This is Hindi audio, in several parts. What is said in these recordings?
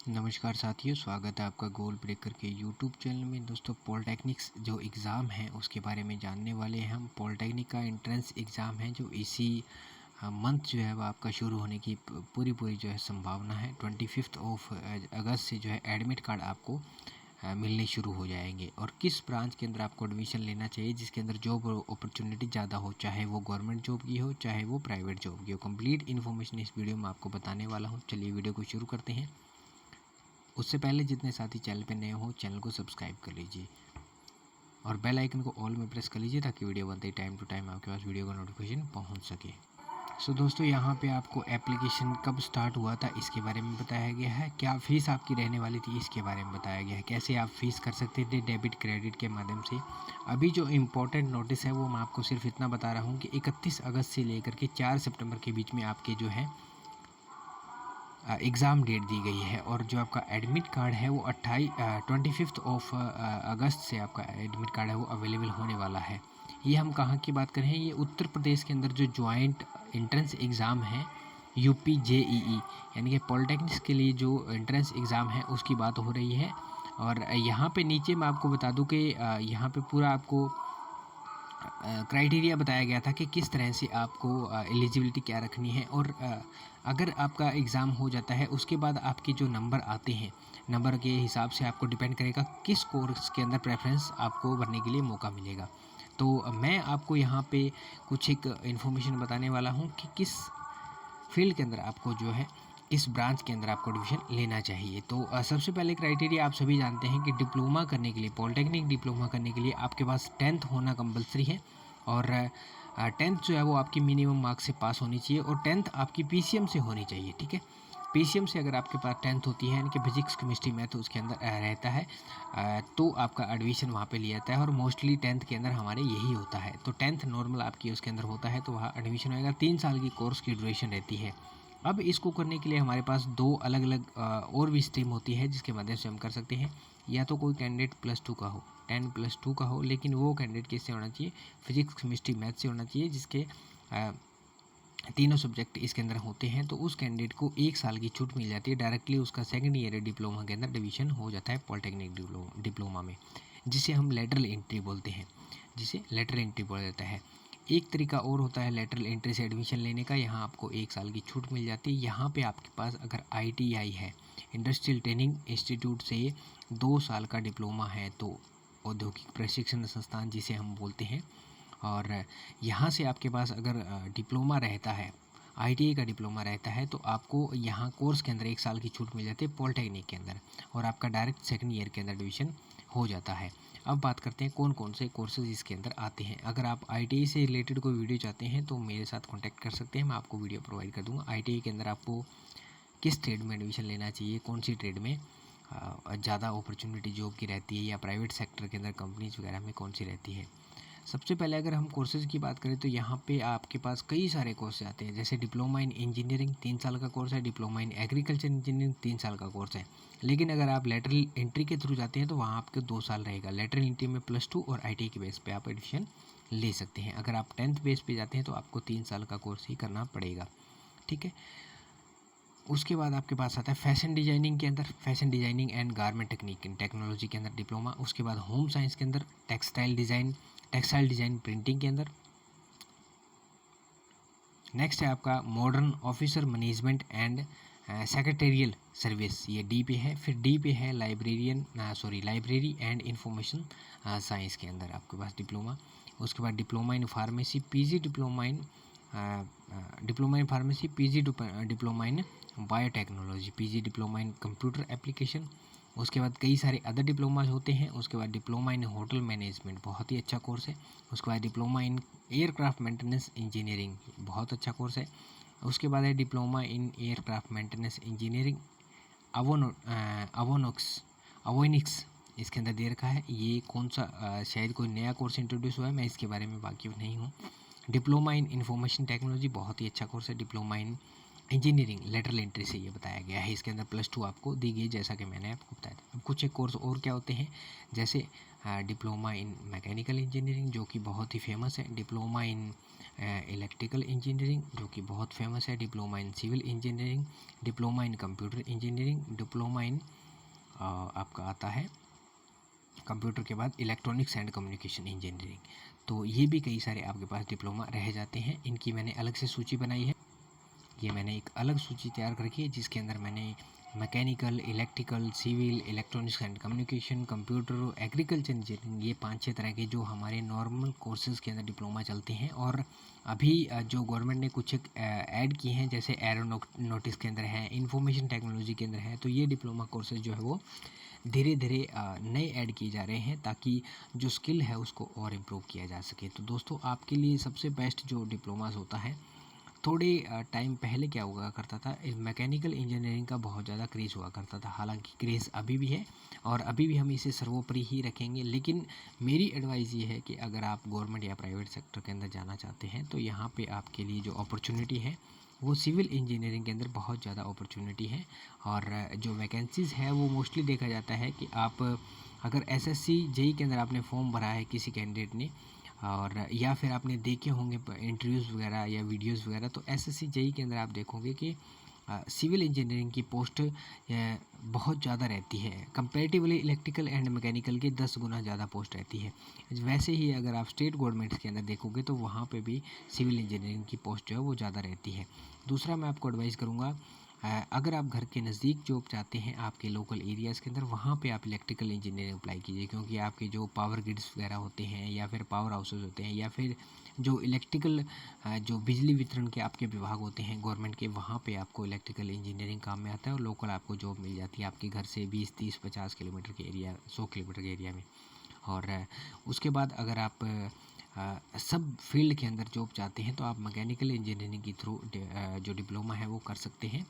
नमस्कार साथियों, स्वागत है आपका गोल ब्रेकर के यूट्यूब चैनल में। दोस्तों, पॉलिटेक्निक्स जो एग्ज़ाम है उसके बारे में जानने वाले हैं हम। पॉलिटेक्निक का एंट्रेंस एग्ज़ाम है जो इसी मंथ जो है वो आपका शुरू होने की पूरी जो है संभावना है। 25 अगस्त से जो है एडमिट कार्ड आपको मिलने शुरू हो जाएंगे। और किस ब्रांच के अंदर आपको एडमिशन लेना चाहिए जिसके अंदर जॉब अपॉर्चुनिटी ज़्यादा हो, चाहे वो गवर्नमेंट जॉब की हो चाहे वो प्राइवेट जॉब की हो। कंप्लीट इन्फॉर्मेशन इस वीडियो में आपको बताने वाला हूँ। चलिए वीडियो को शुरू करते हैं। उससे पहले जितने साथी चैनल पर नए हो चैनल को सब्सक्राइब कर लीजिए और बेल आइकन को ऑल में प्रेस कर लीजिए ताकि वीडियो बनते ही टाइम टू टाइम आपके पास वीडियो का नोटिफिकेशन पहुंच सके। सो दोस्तों, यहाँ पे आपको एप्लीकेशन कब स्टार्ट हुआ था इसके बारे में बताया गया है। क्या फ़ीस आपकी रहने वाली थी इसके बारे में बताया गया है। कैसे आप फ़ीस कर सकते थे डेबिट क्रेडिट के माध्यम से। अभी जो इम्पोर्टेंट नोटिस है वो मैं आपको सिर्फ इतना बता रहा हूँ कि 31 अगस्त से लेकर के 4 सितंबर के बीच में आपके जो है एग्ज़ाम डेट दी गई है। और जो आपका एडमिट कार्ड है वो 25 अगस्त से आपका एडमिट कार्ड है वो अवेलेबल होने वाला है। ये हम कहाँ की बात करें, ये उत्तर प्रदेश के अंदर जो जॉइंट एंट्रेंस एग्ज़ाम है यूपी जेईई यानी कि पॉलिटेक्निक्स के लिए जो एंट्रेंस एग्ज़ाम है उसकी बात हो रही है। और यहाँ पे नीचे मैं आपको बता दूं कि यहाँ पे पूरा आपको क्राइटेरिया बताया गया था कि किस तरह से आपको एलिजिबिलिटी क्या रखनी है। और अगर आपका एग्ज़ाम हो जाता है उसके बाद आपके जो नंबर आते हैं, नंबर के हिसाब से आपको डिपेंड करेगा किस कोर्स के अंदर प्रेफरेंस आपको भरने के लिए मौका मिलेगा। तो मैं आपको यहाँ पे कुछ एक इन्फॉर्मेशन बताने वाला हूँ कि किस फील्ड के अंदर आपको जो है इस ब्रांच के अंदर आपको एडमिशन लेना चाहिए। तो सबसे पहले क्राइटेरिया आप सभी जानते हैं कि डिप्लोमा करने के लिए, पॉलिटेक्निक डिप्लोमा करने के लिए आपके पास 10th होना कंपलसरी है। और 10th जो है वो आपकी मिनिमम मार्क्स से पास होनी चाहिए और 10th आपकी पीसीएम से होनी चाहिए। ठीक है, पीसीएम से अगर आपके पास 10th होती है यानी कि फिजिक्स केमिस्ट्री मैथ उसके अंदर रहता है तो आपका एडमिशन वहाँ पे लिया जाता है। और मोस्टली 10th के अंदर हमारे यही होता है। तो 10th नॉर्मल आपकी उसके अंदर होता है तो वहाँ एडमिशन होएगा। 3 साल की कोर्स की ड्यूरेशन रहती है। अब इसको करने के लिए हमारे पास दो अलग अलग और भी स्ट्रीम होती है जिसके माध्यम से हम कर सकते हैं। या तो कोई कैंडिडेट +2 का हो, 10+2 का हो, लेकिन वो कैंडिडेट किससे होना चाहिए, फिजिक्स केमिस्ट्री मैथ से होना चाहिए जिसके तीनों सब्जेक्ट इसके अंदर होते हैं। तो उस कैंडिडेट को 1 साल की छूट मिल जाती है। डायरेक्टली उसका सेकंड ईयर डिप्लोमा के अंदर डिवीजन हो जाता है पॉलिटेक्निक डिप्लोमा में, जिसे हम लेटरल एंट्री बोलते हैं, जिसे लेटरल एंट्री बोला जाता है। एक तरीका और होता है लेटरल एंट्री से एडमिशन लेने का। यहाँ आपको 1 साल की छूट मिल जाती है। यहाँ पे आपके पास अगर ITI है, इंडस्ट्रियल ट्रेनिंग इंस्टीट्यूट से 2 साल का डिप्लोमा है, तो औद्योगिक प्रशिक्षण संस्थान जिसे हम बोलते हैं। और यहाँ से आपके पास अगर डिप्लोमा रहता है, ITI का डिप्लोमा रहता है, तो आपको यहाँ कोर्स के अंदर 1 साल की छूट मिल जाती है पॉलिटेक्निक के अंदर और आपका डायरेक्ट सेकंड ईयर के अंदर डिवीजन हो जाता है। अब बात करते हैं कौन कौन से कोर्सेज इसके अंदर आते हैं। अगर आप ITI से रिलेटेड कोई वीडियो चाहते हैं तो मेरे साथ कॉन्टैक्ट कर सकते हैं, मैं आपको वीडियो प्रोवाइड कर दूँगा। ITI के अंदर आपको किस ट्रेड में एडमिशन लेना चाहिए, कौन सी ट्रेड में ज़्यादा अपॉर्चुनिटी जॉब की रहती है, या प्राइवेट सेक्टर के अंदर कंपनीज वगैरह में कौन सी रहती है। सबसे पहले अगर हम कोर्सेज़ की बात करें तो यहाँ पे आपके पास कई सारे कोर्स आते हैं। जैसे डिप्लोमा इन इंजीनियरिंग 3 साल का कोर्स है, डिप्लोमा इन एग्रीकल्चर इंजीनियरिंग 3 साल का कोर्स है। लेकिन अगर आप लेटरल एंट्री के थ्रू जाते हैं तो वहाँ आपके 2 साल रहेगा। लेटरल एंट्री में +2 और ITI के बेस पे आप एडमिशन ले सकते हैं। अगर आप 10th बेस पे जाते हैं तो आपको 3 साल का कोर्स ही करना पड़ेगा। ठीक है, उसके बाद आपके पास आता है फैशन डिजाइनिंग के अंदर, fashion designing and garment technique in technology के अंदर डिप्लोमा। उसके बाद होम साइंस के अंदर टेक्सटाइल डिज़ाइन प्रिंटिंग के अंदर। नेक्स्ट है आपका modern officer management and secretarial service, ये D पे है। फिर D पे है लाइब्रेरी एंड इंफॉर्मेशन साइंस के अंदर आपके पास डिप्लोमा। उसके बाद diploma in pharmacy, diploma in pharmacy, diploma in biotechnology, diploma in computer application. उसके बाद कई सारे अदर डिप्लोमा होते हैं। उसके बाद डिप्लोमा इन होटल मैनेजमेंट, बहुत ही अच्छा कोर्स है। उसके बाद diploma in aircraft maintenance engineering, बहुत अच्छा कोर्स है। उसके बाद है diploma in aircraft maintenance engineering avionics इसके अंदर दे रखा है। ये कौन सा शायद कोई नया कोर्स इंट्रोड्यूस हुआ है, मैं इसके बारे में वाकिफ नहीं हूँ। डिप्लोमा इन इंफॉर्मेशन टेक्नोलॉजी, बहुत ही अच्छा कोर्स है। डिप्लोमा इन इंजीनियरिंग लेटरल एंट्री से ये बताया गया है। इसके अंदर +2 आपको दी गई जैसा कि मैंने आपको बताया था। अब कुछ एक कोर्स और क्या होते हैं, जैसे डिप्लोमा इन मैकेनिकल इंजीनियरिंग जो कि बहुत ही फेमस है। डिप्लोमा इन इलेक्ट्रिकल इंजीनियरिंग जो कि बहुत फेमस है, diploma in civil engineering, diploma in computer engineering, diploma in आपका आता है कंप्यूटर के बाद इलेक्ट्रॉनिक्स एंड कम्युनिकेशन इंजीनियरिंग। तो ये भी कई सारे आपके पास डिप्लोमा रह जाते हैं। इनकी मैंने अलग से सूची बनाई है। ये मैंने एक अलग सूची तैयार कर रखी है जिसके अंदर मैंने mechanical, electrical, civil, electronics and communication, computer, agriculture engineering, ये 5-6 तरह के जो हमारे नॉर्मल कोर्सेज़ के अंदर डिप्लोमा चलते हैं। और अभी जो गवर्नमेंट ने कुछ ऐड किए हैं, जैसे एरोनॉटिक्स के अंदर है, इंफॉर्मेशन टेक्नोलॉजी के अंदर है, तो ये डिप्लोमा कोर्सेज जो है वो धीरे धीरे नए ऐड किए जा रहे हैं ताकि जो स्किल है उसको और इम्प्रूव किया जा सके। तो दोस्तों आपके लिए सबसे बेस्ट जो डिप्लोमास होता है, थोड़े टाइम पहले क्या हुआ करता था, मैकेनिकल इंजीनियरिंग का बहुत ज़्यादा क्रेज़ हुआ करता था। हालांकि क्रेज़ अभी भी है और अभी भी हम इसे सर्वोपरि ही रखेंगे, लेकिन मेरी एडवाइस ये है कि अगर आप गवर्नमेंट या प्राइवेट सेक्टर के अंदर जाना चाहते हैं तो यहाँ पे आपके लिए जो अपॉर्चुनिटी है वो सिविल इंजीनियरिंग के अंदर बहुत ज़्यादा अपॉर्चुनिटी है। और जो वैकेंसीज़ है वो मोस्टली देखा जाता है कि आप अगर एसएससी जेई के अंदर आपने फॉर्म भरा है किसी कैंडिडेट ने, और या फिर आपने देखे होंगे इंटरव्यूज़ वगैरह या वीडियोज़ वगैरह, तो एसएससी जेई के अंदर आप देखोगे कि सिविल इंजीनियरिंग की पोस्ट बहुत ज़्यादा रहती है। कंपैरेटिवली इलेक्ट्रिकल एंड मैकेनिकल के 10 गुना ज़्यादा पोस्ट रहती है। वैसे ही अगर आप स्टेट गवर्नमेंट्स के अंदर देखोगे तो वहाँ पे भी सिविल इंजीनियरिंग की पोस्ट जो है वो ज़्यादा रहती है। दूसरा मैं आपको एडवाइस करूँगा, अगर आप घर के नज़दीक जॉब चाहते हैं आपके लोकल एरियाज़ के अंदर, वहाँ पे आप इलेक्ट्रिकल इंजीनियरिंग अप्लाई कीजिए, क्योंकि आपके जो पावर ग्रिड्स वगैरह होते हैं या फिर पावर हाउसेज होते हैं या फिर जो इलेक्ट्रिकल जो बिजली वितरण के आपके विभाग होते हैं गवर्नमेंट के, वहाँ पे आपको इलेक्ट्रिकल इंजीनियरिंग काम में आता है और लोकल आपको जॉब मिल जाती है आपके घर से 20-30-50 किलोमीटर के एरिया, 100 किलोमीटर के एरिया में। और उसके बाद अगर आप सब फील्ड के अंदर जॉब चाहते हैं तो आप मैकेनिकल इंजीनियरिंग के थ्रू जो डिप्लोमा है वो कर सकते हैं।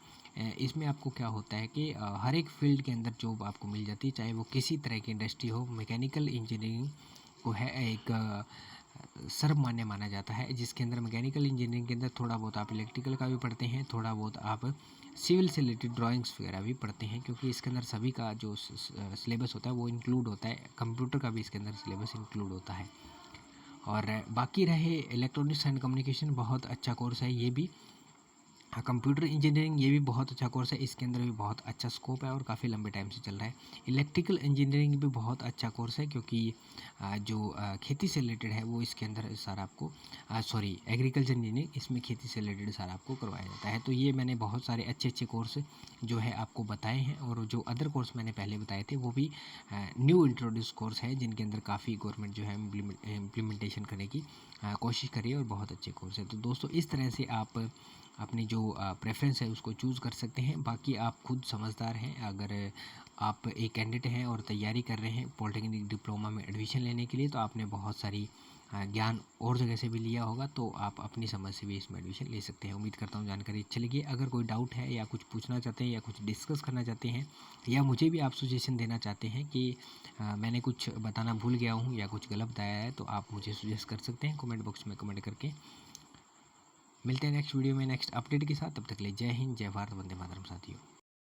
इसमें आपको क्या होता है कि हर एक फील्ड के अंदर जॉब आपको मिल जाती है, चाहे वो किसी तरह की इंडस्ट्री हो। मैकेनिकल इंजीनियरिंग को है एक सर्वमान्य माना जाता है, जिसके अंदर मैकेनिकल इंजीनियरिंग के अंदर थोड़ा बहुत आप इलेक्ट्रिकल का भी पढ़ते हैं, थोड़ा बहुत आप सिविल से रिलेटेड ड्राइंग्स वगैरह भी पढ़ते हैं, क्योंकि इसके अंदर सभी का जो सिलेबस होता है वो इंक्लूड होता है। कंप्यूटर का भी इसके अंदर सिलेबस इंक्लूड होता है। और बाकी रहे इलेक्ट्रॉनिक्स एंड कम्युनिकेशन, बहुत अच्छा कोर्स है ये भी। कंप्यूटर इंजीनियरिंग ये भी बहुत अच्छा कोर्स है, इसके अंदर भी बहुत अच्छा स्कोप है और काफ़ी लंबे टाइम से चल रहा है। इलेक्ट्रिकल इंजीनियरिंग भी बहुत अच्छा कोर्स है, क्योंकि जो खेती से रिलेटेड है वो इसके अंदर सारा आपको एग्रीकल्चर इंजीनियरिंग, इसमें खेती से रिलेटेड सारा आपको करवाया जाता है। तो ये मैंने बहुत सारे अच्छे अच्छे कोर्स जो है आपको बताए हैं, और जो अदर कोर्स मैंने पहले बताए थे वो भी न्यू इंट्रोड्यूस कोर्स है, जिनके अंदर काफ़ी गवर्नमेंट जो है इम्प्लीमेंटेशन करने की कोशिश करिए और बहुत अच्छे कोर्स है। तो दोस्तों इस तरह से आप अपनी जो प्रेफरेंस है उसको चूज़ कर सकते हैं। बाकी आप खुद समझदार हैं। अगर आप एक कैंडिडेट हैं और तैयारी कर रहे हैं पॉलिटेक्निक डिप्लोमा में एडमिशन लेने के लिए, तो आपने बहुत सारी ज्ञान और जगह से भी लिया होगा, तो आप अपनी समझ से भी इसमें एडमिशन ले सकते हैं। उम्मीद करता हूँ जानकारी अच्छी लगी। अगर कोई डाउट है या कुछ पूछना चाहते हैं या कुछ डिस्कस करना चाहते हैं, या मुझे भी आप सजेशन देना चाहते हैं कि मैंने कुछ बताना भूल गया हूँ या कुछ गलत बताया है, तो आप मुझे सजेस्ट कर सकते हैं कमेंट बॉक्स में कमेंट करके। मिलते हैं नेक्स्ट वीडियो में नेक्स्ट अपडेट के साथ। तब तक के लिए जय हिंद, जय भारत, वंदे मातरम साथियों।